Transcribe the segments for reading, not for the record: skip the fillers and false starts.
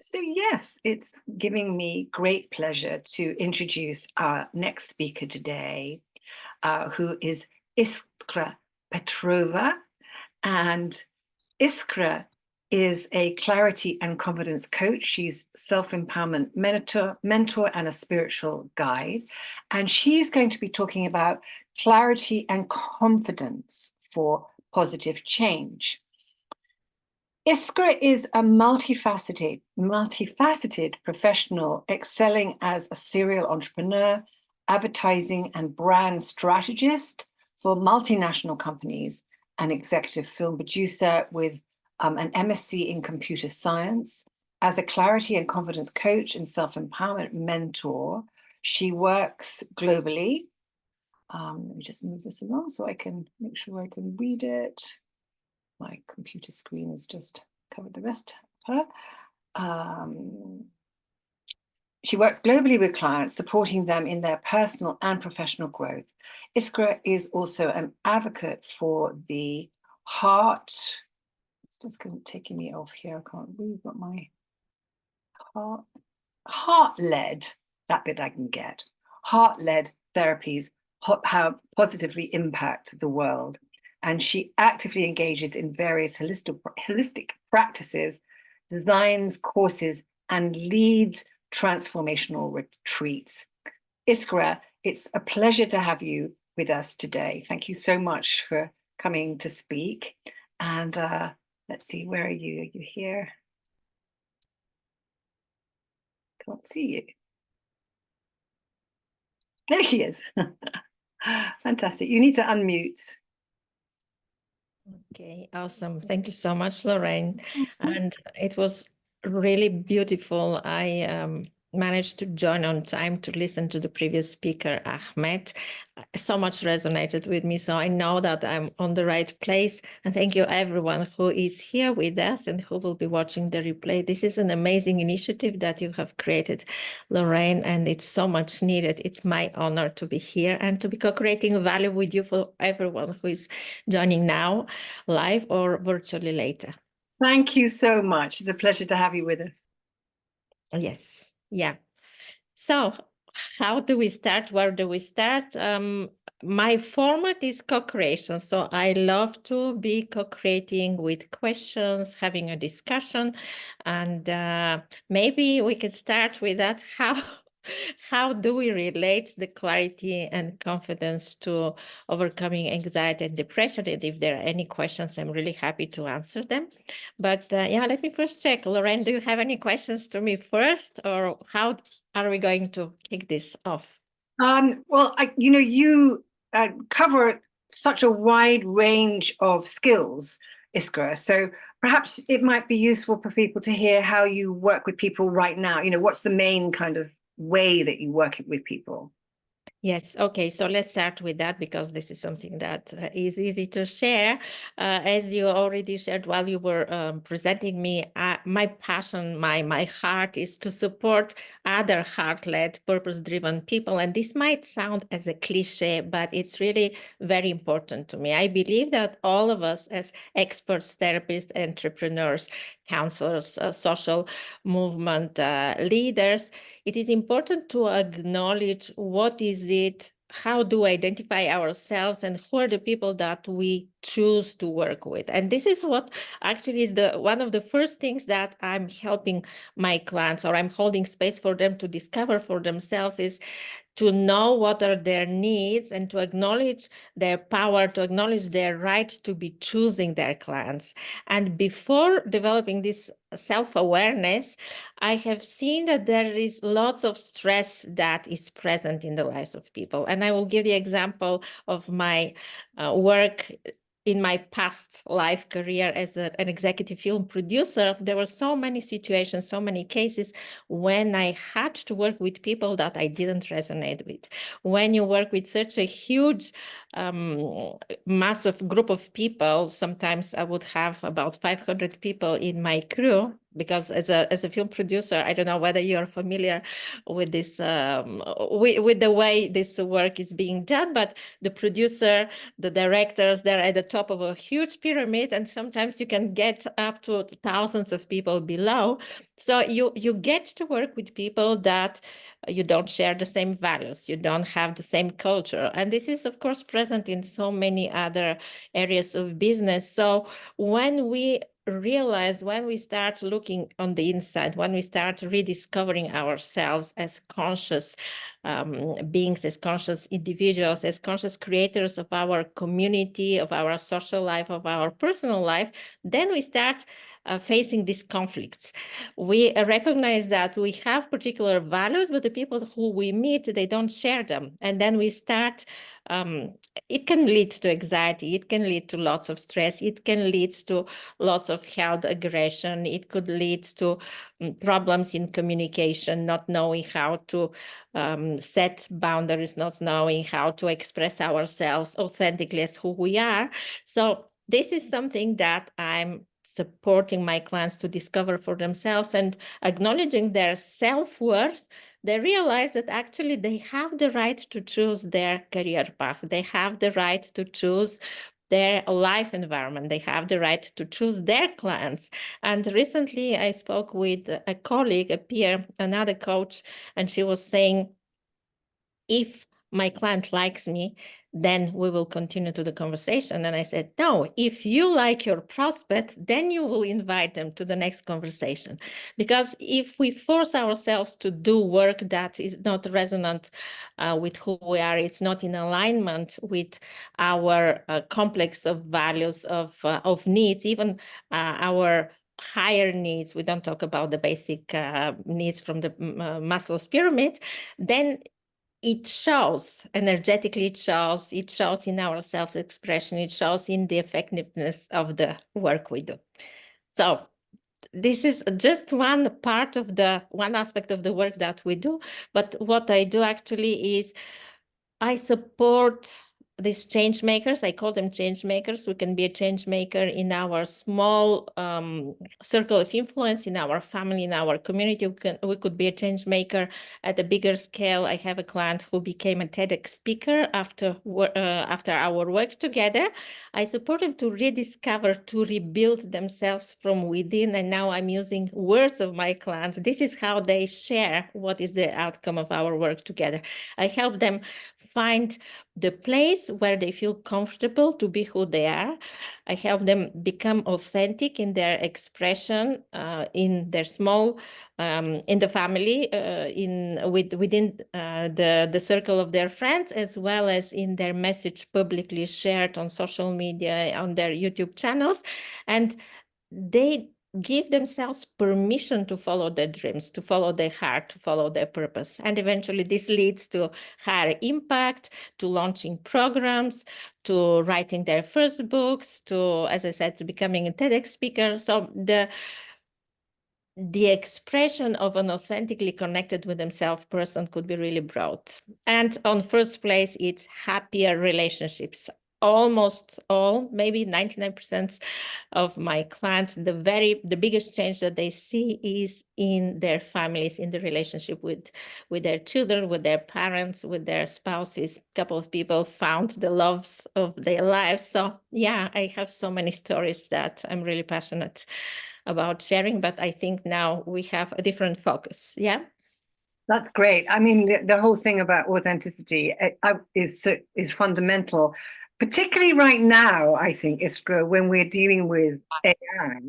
So yes, it's giving me great pleasure to introduce our next speaker today, who is Iskra Petrova. And Iskra is a clarity and confidence coach. She's self-empowerment mentor and a spiritual guide. And she's going to be talking about clarity and confidence for positive change. Iskra is a multifaceted professional excelling as a serial entrepreneur, advertising and brand strategist for multinational companies, an executive film producer with an MSc in computer science. As a clarity and confidence coach and self-empowerment mentor, she works globally. Let me just move this along so I can make sure I can read it. My computer screen has just covered the rest of her. She works globally with clients, supporting them in their personal and professional growth. Iskra is also an advocate for the heart. It's just taking me off here. I can't read what my heart-led, that bit I can get. Heart-led therapies, how positively impact the world. And she actively engages in various holistic practices, designs courses, and leads transformational retreats. Iskra, it's a pleasure to have you with us today. Thank you so much for coming to speak. And let's see, where are you? Are you here? Can't see you. There she is. Fantastic. You need to unmute. Okay, awesome. Thank you so much, Lorraine. And it was really beautiful. I managed to join on time to listen to the previous speaker, Ahmed. So much resonated with me. So I know that I'm on the right place. And thank you everyone who is here with us and who will be watching the replay. This is an amazing initiative that you have created, Lorraine, and it's so much needed. It's my honor to be here and to be co-creating value with you for everyone who is joining now, live or virtually later. Thank you so much. It's a pleasure to have you with us. Yes, yeah. So how do we start? Where do we start? My format is co-creation. So I love to be co-creating with questions, having a discussion. And maybe we could start with that. How do we relate the clarity and confidence to overcoming anxiety and depression? And if there are any questions, I'm really happy to answer them. But yeah, let me first check. Lorraine, do you have any questions to me first, or how are we going to kick this off? Well, you cover such a wide range of skills, Iskra. So perhaps it might be useful for people to hear how you work with people right now. What's the main kind of way that you work with people? Yes. Okay. So let's start with that because this is something that is easy to share. As you already shared while you were presenting me, my passion, my heart is to support other heart-led, purpose-driven people. And this might sound as a cliche, but it's really very important to me. I believe that all of us as experts, therapists, entrepreneurs, counselors, social movement leaders, it is important to acknowledge what is it, how do we identify ourselves, and who are the people that we choose to work with. And this is what actually is one of the first things that I'm helping my clients, or I'm holding space for them to discover for themselves, is to know what are their needs and to acknowledge their power, to acknowledge their right to be choosing their clients. And before developing this self-awareness, I have seen that there is lots of stress that is present in the lives of people. And I will give the example of my work in my past life career as an executive film producer. There were so many situations, so many cases when I had to work with people that I didn't resonate with. When you work with such a huge, massive group of people, sometimes I would have about 500 people in my crew. because as a film producer, I don't know whether you're familiar with this, with the way this work is being done, but the producer, the directors, they're at the top of a huge pyramid, and sometimes you can get up to thousands of people below. So you get to work with people that you don't share the same values, you don't have the same culture. And this is, of course, present in so many other areas of business. So when we realize, when we start looking on the inside, when we start rediscovering ourselves as conscious beings, as conscious individuals, as conscious creators of our community, of our social life, of our personal life, then we start facing these conflicts. We recognize that we have particular values, but the people who we meet, they don't share them. And then we start, it can lead to anxiety, it can lead to lots of stress, it can lead to lots of health aggression, it could lead to problems in communication, not knowing how to set boundaries, not knowing how to express ourselves authentically as who we are. So this is something that I'm supporting my clients to discover for themselves, and acknowledging their self-worth. They realize that actually they have the right to choose their career path. They have the right to choose their life environment. They have the right to choose their clients. And recently I spoke with a colleague, a peer, another coach, and she was saying, if my client likes me, then we will continue to the conversation. And I said, no, if you like your prospect, then you will invite them to the next conversation. Because if we force ourselves to do work that is not resonant with who we are, it's not in alignment with our complex of values, of needs, even our higher needs, we don't talk about the basic needs from the Maslow's pyramid, then it shows energetically, it shows in our self-expression, it shows in the effectiveness of the work we do. So this is just one part of one aspect of the work that we do. But what I do actually is I support these change makers. I call them change makers. We can be a change maker in our small circle of influence, in our family, in our community. We could be a change maker at a bigger scale. I have a client who became a TEDx speaker after our work together. I support them to rediscover, to rebuild themselves from within. And now I'm using words of my clients. This is how they share what is the outcome of our work together. I help them find the place where they feel comfortable to be who they are. I help them become authentic in their expression, in their small, in the family, within the circle of their friends, as well as in their message publicly shared on social media, on their YouTube channels. And they give themselves permission to follow their dreams, to follow their heart, to follow their purpose. And eventually this leads to higher impact, to launching programs, to writing their first books, to, as I said, to becoming a TEDx speaker. So the expression of an authentically connected with themselves person could be really broad. And on first place, it's happier relationships. Almost all, maybe 99% of my clients, the biggest change that they see is in their families, in the relationship with their children, with their parents, with their spouses. A couple of people found the loves of their lives. So yeah, I have so many stories that I'm really passionate about sharing, but I think now we have a different focus. Yeah. That's great. I mean, the whole thing about authenticity is fundamental, particularly right now, I think, Iskra, when we're dealing with AI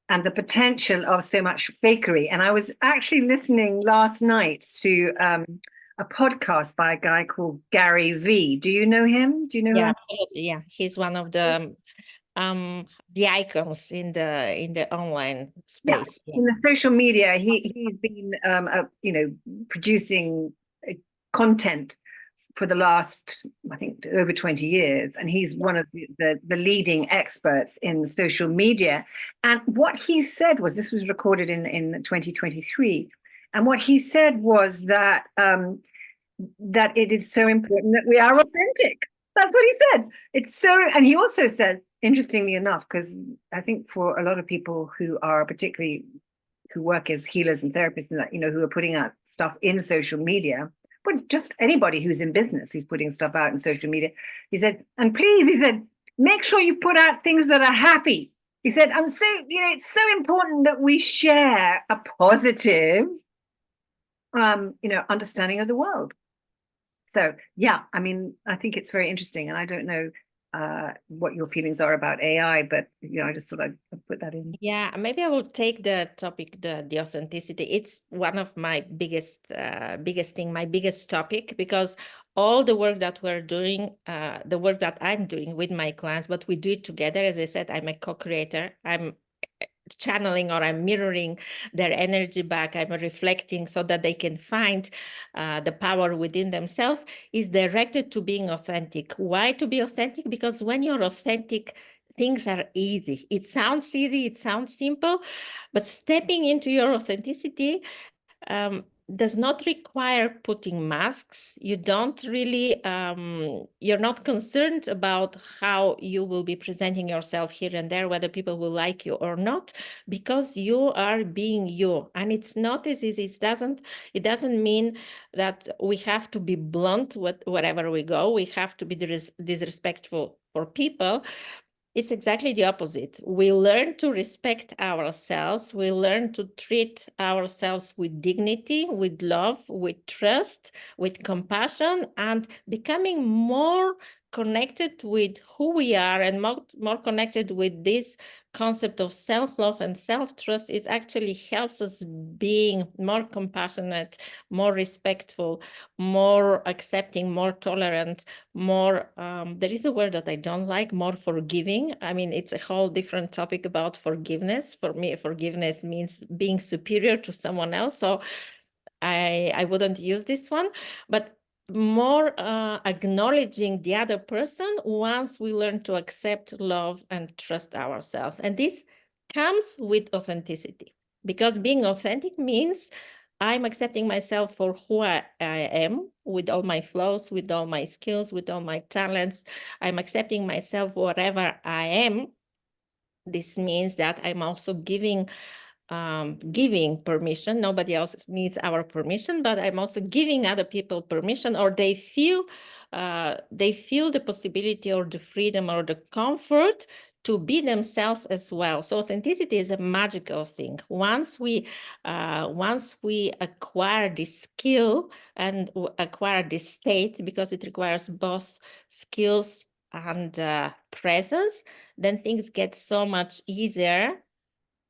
and the potential of so much fakery. And I was actually listening last night to a podcast by a guy called Gary V. Do you know him? Do you know Yeah, him? absolutely. Yeah, he's one of the icons in the online Yeah, space. Yeah. in the social media, he's been producing content for the last, I think, over 20 years, and he's one of the leading experts in social media. And what he said was, this was recorded in 2023, and what he said was that that it is so important that we are authentic. That's what he said. It's so, and he also said, interestingly enough, because I think for a lot of people who are particularly who work as healers and therapists and that, who are putting out stuff in social media, but just anybody who's in business who's putting stuff out in social media. He said, and please, he said, make sure you put out things that are happy. He said, I'm so, it's so important that we share a positive, understanding of the world. So, yeah, I mean, I think it's very interesting. And I don't know what your feelings are about AI, but, I just thought I'd put that in. Yeah, maybe I will take the topic, the authenticity. It's one of my biggest thing, my biggest topic, because all the work that we're doing, the work that I'm doing with my clients, but we do it together. As I said, I'm a co-creator. I'm channeling, or I'm mirroring their energy back. I'm reflecting so that they can find the power within themselves, is directed to being authentic. Why to be authentic? Because when you're authentic, things are easy. It sounds easy, it sounds simple, but stepping into your authenticity does not require putting masks. You don't really, you're not concerned about how you will be presenting yourself here and there, whether people will like you or not, because you are being you. And it's not as easy. It doesn't mean that we have to be blunt wherever we go. We have to be disrespectful for people. It's exactly the opposite. We learn to respect ourselves. We learn to treat ourselves with dignity, with love, with trust, with compassion, and becoming more connected with who we are, and more connected with this concept of self-love and self-trust. Is actually helps us being more compassionate, more respectful, more accepting, more tolerant, more, there is a word that I don't like, more forgiving. I mean, it's a whole different topic about forgiveness. For me, forgiveness means being superior to someone else. So I wouldn't use this one, but more acknowledging the other person once we learn to accept, love, and trust ourselves. And this comes with authenticity, because being authentic means I'm accepting myself for who I am, with all my flaws, with all my skills, with all my talents. I'm accepting myself wherever I am. This means that I'm also giving permission. Nobody else needs our permission, but I'm also giving other people permission, or they feel the possibility or the freedom or the comfort to be themselves as well. So authenticity is a magical thing. Once we acquire this skill and acquire this state, because it requires both skills and presence, then things get so much easier.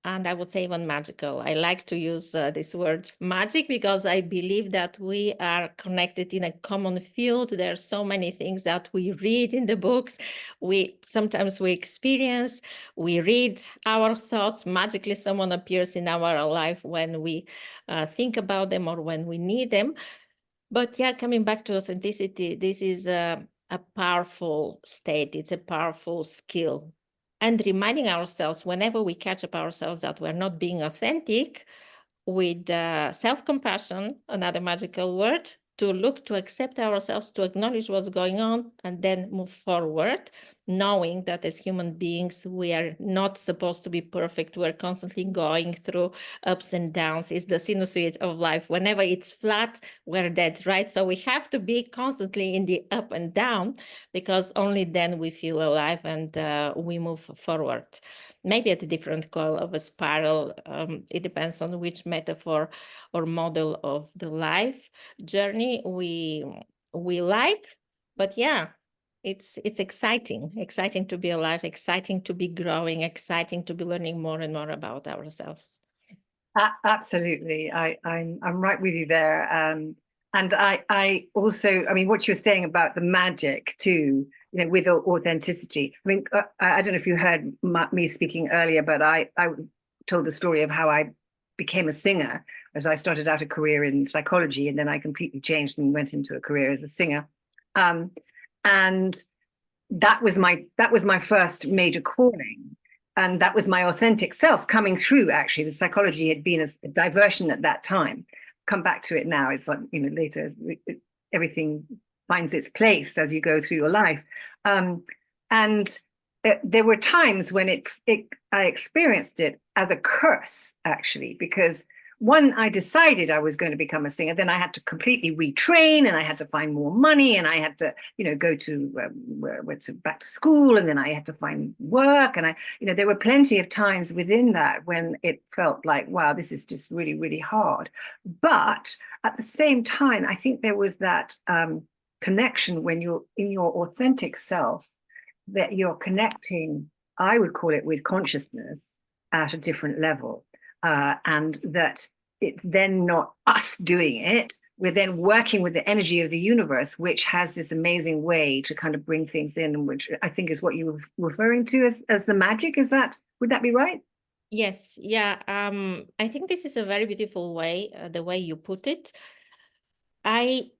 And I would say even magical. I like to use this word magic, because I believe that we are connected in a common field. There are so many things that we read in the books. Sometimes we experience, we read our thoughts. Magically, someone appears in our life when we think about them or when we need them. But yeah, coming back to authenticity, this is a powerful state. It's a powerful skill. And reminding ourselves whenever we catch up ourselves that we're not being authentic, with self-compassion, another magical word, to look, to accept ourselves, to acknowledge what's going on, and then move forward, knowing that as human beings, we are not supposed to be perfect. We're constantly going through ups and downs. It's the sinusoid of life. Whenever it's flat, we're dead, right? So we have to be constantly in the up and down, because only then we feel alive and we move forward. Maybe at a different call of a spiral. It depends on which metaphor or model of the life journey we like. But yeah, it's exciting to be alive, exciting to be growing, exciting to be learning more and more about ourselves. Absolutely, I'm right with you there. And I also, I mean, what you're saying about the magic too, with authenticity. I mean, I don't know if you heard me speaking earlier, but I told the story of how I became a singer, as I started out a career in psychology, and then I completely changed and went into a career as a singer. And that was my first major calling. And that was my authentic self coming through. Actually, the psychology had been a diversion at that time. Come back to it now. It's like, later, everything finds its place as you go through your life. And there were times when I experienced it as a curse, actually, because one, I decided I was going to become a singer. Then I had to completely retrain, and I had to find more money, and I had to, go to back to school, and then I had to find work, and there were plenty of times within that when it felt like, wow, this is just really, really hard. But at the same time, I think there was that connection when you're in your authentic self, that you're connecting, I would call it, with consciousness at a different level. And that it's then not us doing it. We're then working with the energy of the universe, which has this amazing way to kind of bring things in, which I think is what you were referring to as the magic. Would that be right? Yes, yeah. I think this is a very beautiful way, the way you put it. I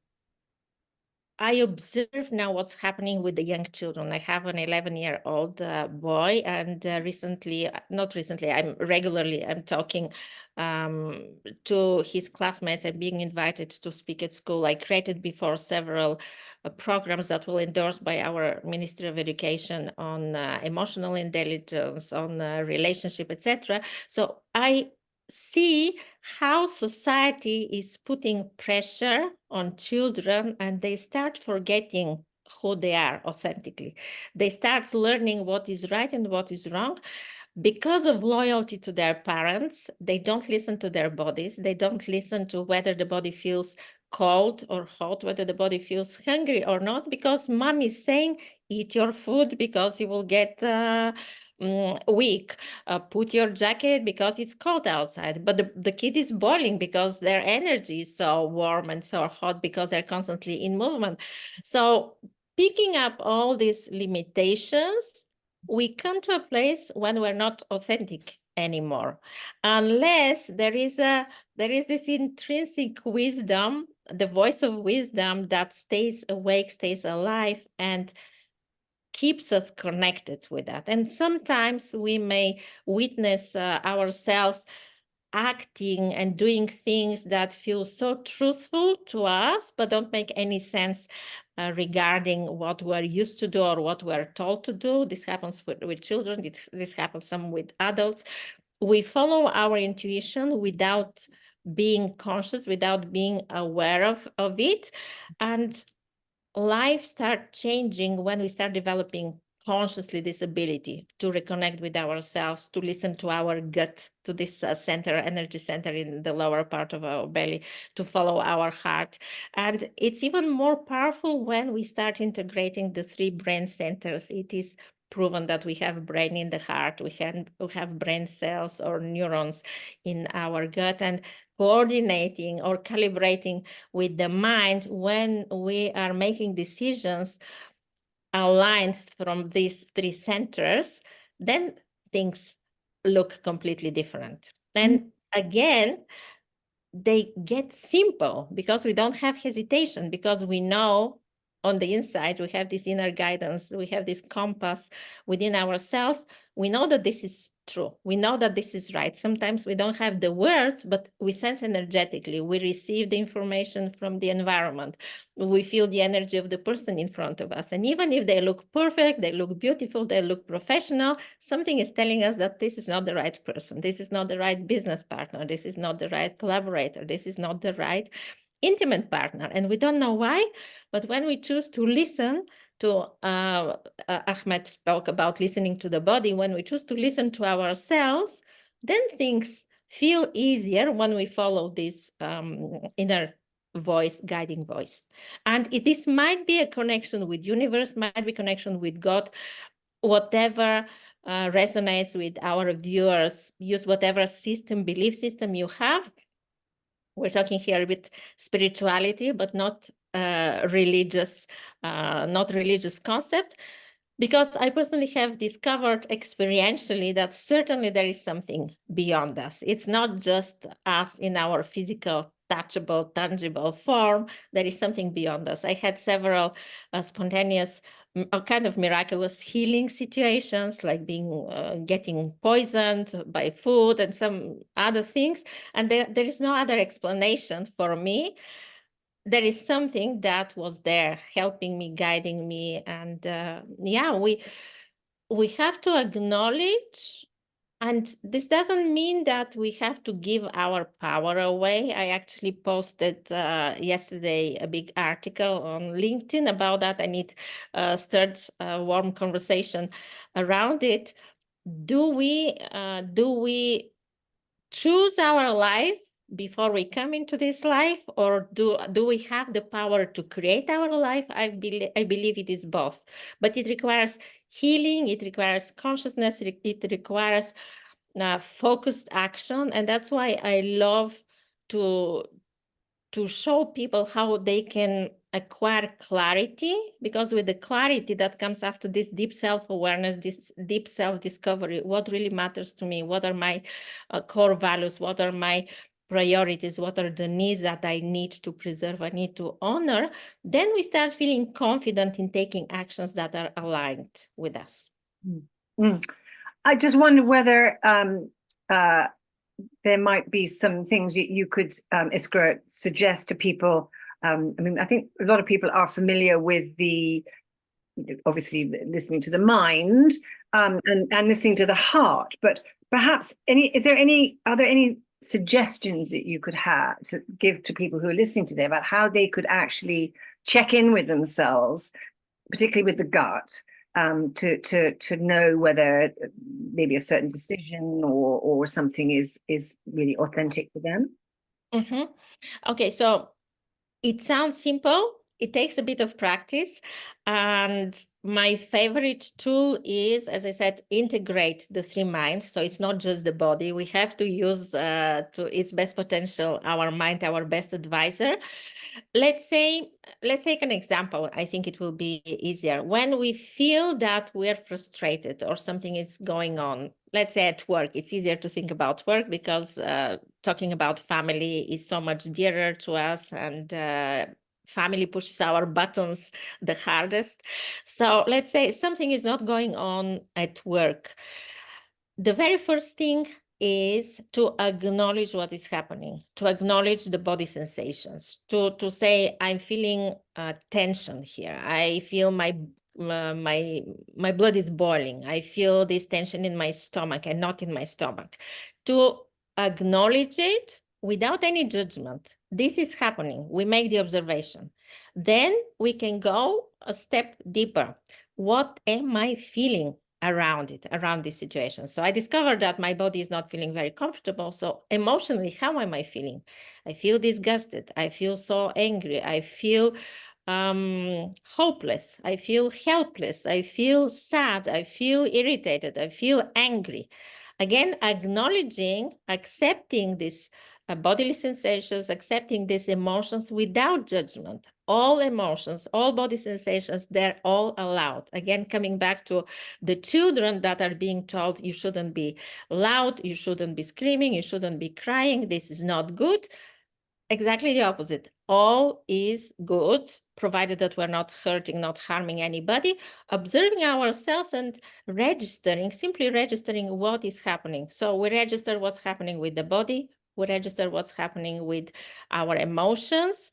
observe now what's happening with the young children. I have an 11-year-old boy, and not recently, I'm talking to his classmates and being invited to speak at school. I created before several programs that will endorsed by our Ministry of Education on emotional intelligence, on relationship, etc. So I see how society is putting pressure on children, and they start forgetting who they are authentically. They start learning what is right and what is wrong. Because of loyalty to their parents, they don't listen to their bodies. They don't listen to whether the body feels cold or hot, whether the body feels hungry or not, because mom is saying, eat your food because you will get weak. Put your jacket because it's cold outside. But the kid is boiling because their energy is so warm and so hot because they're constantly in movement. So picking up all these limitations, we come to a place when we're not authentic anymore, unless there is this intrinsic wisdom, the voice of wisdom that stays awake, stays alive, and keeps us connected with that. And sometimes we may witness ourselves acting and doing things that feel so truthful to us, but don't make any sense regarding what we're used to do or what we're told to do. This happens with children. This happens some with adults. We follow our intuition without being conscious, without being aware of it. And life starts changing when we start developing consciously this ability to reconnect with ourselves, to listen to our gut, to this energy center in the lower part of our belly, to follow our heart. And it's even more powerful when we start integrating the 3 brain centers. It is proven that we have brain in the heart, we have brain cells or neurons in our gut, and coordinating or calibrating with the mind when we are making decisions aligned from these 3 centers, then things look completely different. And again, they get simple because we don't have hesitation, because we know on the inside, we have this inner guidance, we have this compass within ourselves. We know that this is true. We know that this is right. Sometimes we don't have the words, but we sense energetically. We receive the information from the environment. We feel the energy of the person in front of us. And even if they look perfect, they look beautiful, they look professional, something is telling us that this is not the right person. This is not the right business partner. This is not the right collaborator. This is not the right intimate partner. And we don't know why, but when we choose to listen to, Ahmed spoke about listening to the body, when we choose to listen to ourselves, then things feel easier when we follow this inner voice, guiding voice. And this might be a connection with universe, might be connection with God, whatever resonates with our viewers. Use whatever belief system you have. We're talking here a bit spirituality, but not religious concept, because I personally have discovered experientially that certainly there is something beyond us. It's not just us in our physical, touchable, tangible form. There is something beyond us. I had several spontaneous, kind of miraculous healing situations, like getting poisoned by food and some other things. And there is no other explanation for me. There is something that was there helping me, guiding me. And we have to acknowledge, and this doesn't mean that we have to give our power away. I actually posted yesterday a big article on LinkedIn about that, and it stirred a warm conversation around it. Do we choose our life before we come into this life, or do we have the power to create our life? I believe it is both, but it requires healing, it requires consciousness, it requires focused action, and that's why I love to show people how they can acquire clarity, because with the clarity that comes after this deep self-awareness, this deep self-discovery, what really matters to me, what are my core values, what are my priorities, what are the needs that I need to preserve, I need to honor, then we start feeling confident in taking actions that are aligned with us. Mm. I just wonder whether there might be some things you could, Iskra, suggest to people. I mean, I think a lot of people are familiar with obviously listening to the mind and listening to the heart, but perhaps are there any suggestions that you could have to give to people who are listening today about how they could actually check in with themselves, particularly with the gut, to know whether maybe a certain decision or something is really authentic for them? Mm-hmm. Okay, so it sounds simple. It takes a bit of practice. And my favorite tool is, as I said, integrate the three minds. So it's not just the body. We have to use to its best potential our mind, our best advisor. Let's take an example. I think it will be easier. When we feel that we're frustrated or something is going on, let's say at work, it's easier to think about work because talking about family is so much dearer to us, and family pushes our buttons the hardest. So let's say something is not going on at work. The very first thing is to acknowledge what is happening, to acknowledge the body sensations, to say, I'm feeling tension here. I feel my blood is boiling. I feel this tension in my stomach and not in my stomach. To acknowledge it without any judgment. This is happening. We make the observation. Then we can go a step deeper. What am I feeling around it, around this situation? So I discovered that my body is not feeling very comfortable. So emotionally, how am I feeling? I feel disgusted. I feel so angry. I feel hopeless. I feel helpless. I feel sad. I feel irritated. I feel angry. Again, acknowledging, accepting these bodily sensations, accepting these emotions without judgment. All emotions, all body sensations, they're all allowed. Again, coming back to the children that are being told you shouldn't be loud, you shouldn't be screaming, you shouldn't be crying, this is not good. Exactly the opposite. All is good, provided that we're not hurting, not harming anybody, observing ourselves and registering, simply registering what is happening. So we register what's happening with the body, we register what's happening with our emotions,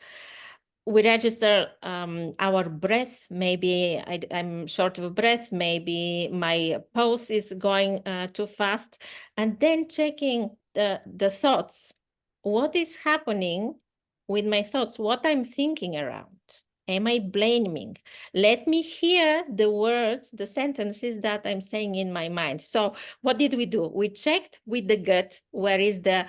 we register our breath. Maybe I'm short of breath, maybe my pulse is going too fast, and then checking the thoughts. What is happening with my thoughts? What I'm thinking around? Am I blaming? Let me hear the words, the sentences that I'm saying in my mind. So what did we do? We checked with the gut, where is the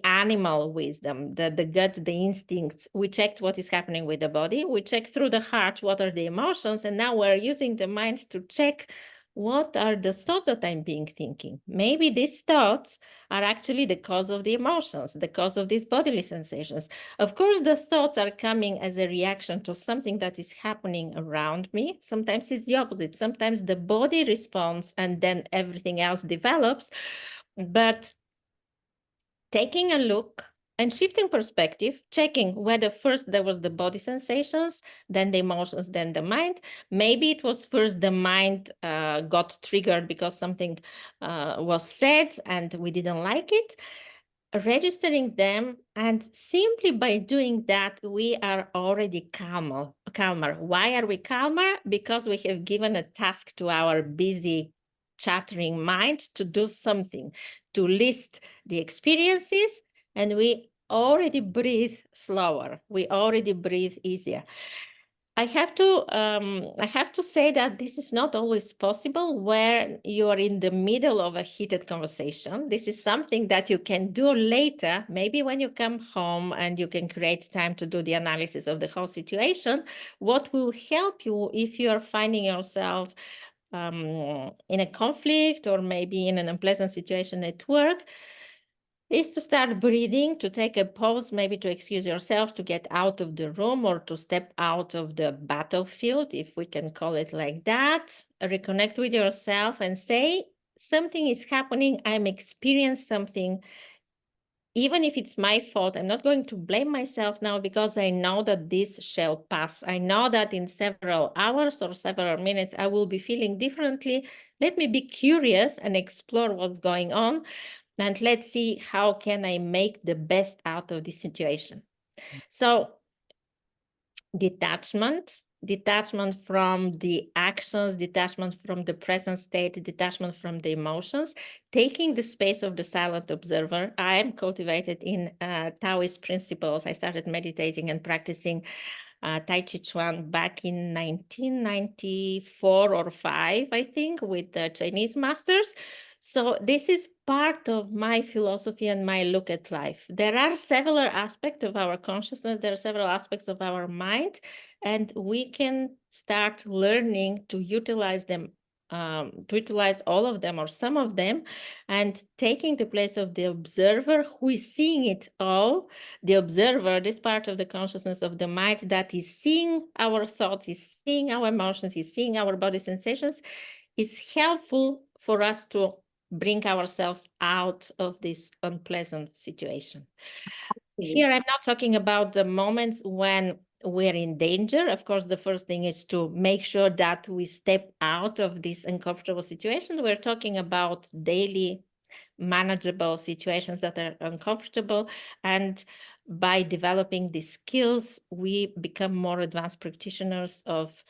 animal wisdom, the gut, the instincts. We checked what is happening with the body. We checked through the heart, what are the emotions, and now we're using the mind to check what are the thoughts that I'm thinking. Maybe these thoughts are actually the cause of the emotions, the cause of these bodily sensations. Of course, the thoughts are coming as a reaction to something that is happening around me. Sometimes it's the opposite. Sometimes the body responds and then everything else develops. But taking a look and shifting perspective, checking whether first there was the body sensations, then the emotions, then the mind. Maybe it was first the mind got triggered because something was said and we didn't like it. registering them, and simply by doing that, we are already calmer. Why are we calmer? Because we have given a task to our busy chattering mind to do something, to list the experiences, and we already breathe slower. We already breathe easier. I have to say that this is not always possible where you are in the middle of a heated conversation. This is something that you can do later, maybe when you come home and you can create time to do the analysis of the whole situation. What will help you if you are finding yourself in a conflict or maybe in an unpleasant situation at work is to start breathing, to take a pause, maybe to excuse yourself, to get out of the room or to step out of the battlefield, if we can call it like that. Reconnect with yourself and say, something is happening, I'm experiencing something. Even if it's my fault, I'm not going to blame myself now because I know that this shall pass. I know that in several hours or several minutes, I will be feeling differently. Let me be curious and explore what's going on. And let's see how can I make the best out of this situation. So detachment from the actions, detachment from the present state, detachment from the emotions, taking the space of the silent observer. I am cultivated in Taoist principles. I started meditating and practicing Tai Chi Chuan back in 1994 or 5, I think, with the Chinese masters. So this is part of my philosophy and my look at life. There are several aspects of our consciousness, there are several aspects of our mind, and we can start learning to utilize them, to utilize all of them or some of them, and taking the place of the observer who is seeing it all. The observer, this part of the consciousness of the mind that is seeing our thoughts, is seeing our emotions, is seeing our body sensations, is helpful for us to bring ourselves out of this unpleasant situation. Here, I'm not talking about the moments when we're in danger. Of course, the first thing is to make sure that we step out of this uncomfortable situation. We're talking about daily manageable situations that are uncomfortable. And by developing these skills, we become more advanced practitioners of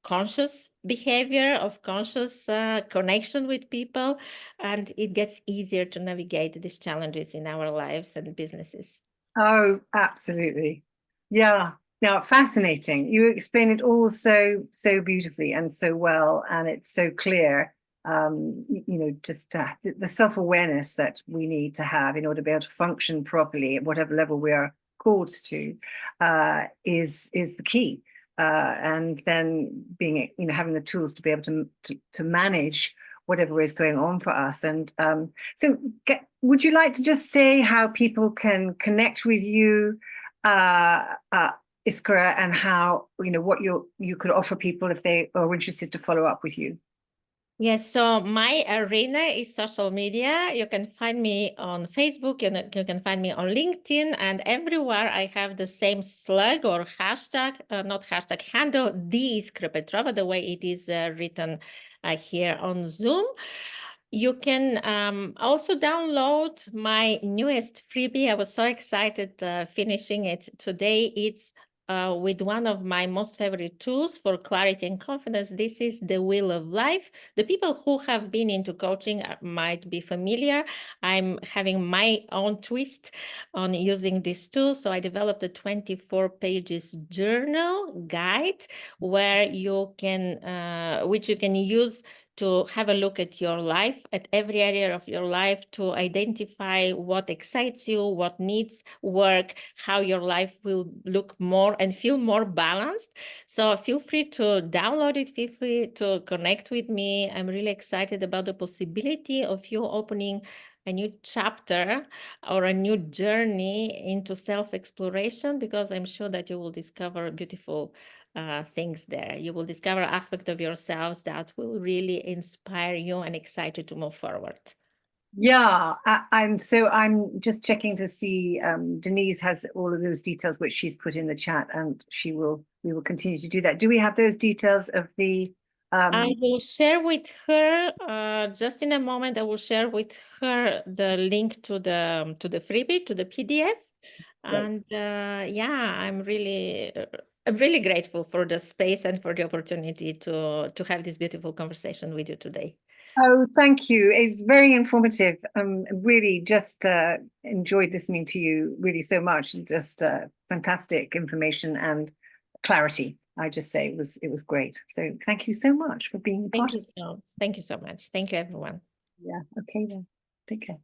conscious behavior, of conscious connection with people, and it gets easier to navigate these challenges in our lives and businesses. Oh, absolutely. Yeah. Yeah, fascinating. You explain it all so beautifully and so well, and it's so clear. Just the self-awareness that we need to have in order to be able to function properly at whatever level we are called to is the key. And then being, having the tools to be able to manage whatever is going on for us. And would you like to just say how people can connect with you, Iskra, and how, what you could offer people if they are interested to follow up with you? Yes, so my arena is social media. You can find me on Facebook, you can find me on LinkedIn, and everywhere I have the same slug or hashtag, not hashtag, handle, the Iskra Petrova, the way it is written here on Zoom. You can also download my newest freebie. I was so excited finishing it today. It's with one of my most favorite tools for clarity and confidence. This is the Wheel of Life. The people who have been into coaching might be familiar. I'm having my own twist on using this tool. So I developed a 24 pages journal guide where you can, which you can use to have a look at your life, at every area of your life, to identify what excites you, what needs work, how your life will look more and feel more balanced. So feel free to download it, feel free to connect with me. I'm really excited about the possibility of you opening a new chapter or a new journey into self-exploration, because I'm sure that you will discover beautiful things there. You will discover aspects of yourselves that will really inspire you and excite you to move forward. Yeah, I'm just checking to see. Denise has all of those details which she's put in the chat, and we will continue to do that. Do we have those details of the I will share with her just in a moment. I will share with her the link to the freebie, to the PDF. And yeah, I'm really grateful for the space and for the opportunity to have this beautiful conversation with you today. Oh, thank you. It was very informative. Really just enjoyed listening to you really so much. Just fantastic information and clarity. I just say it was great. So thank you so much for being a part of it. Thank you so much. Thank you, everyone. Yeah. Okay then. Take care.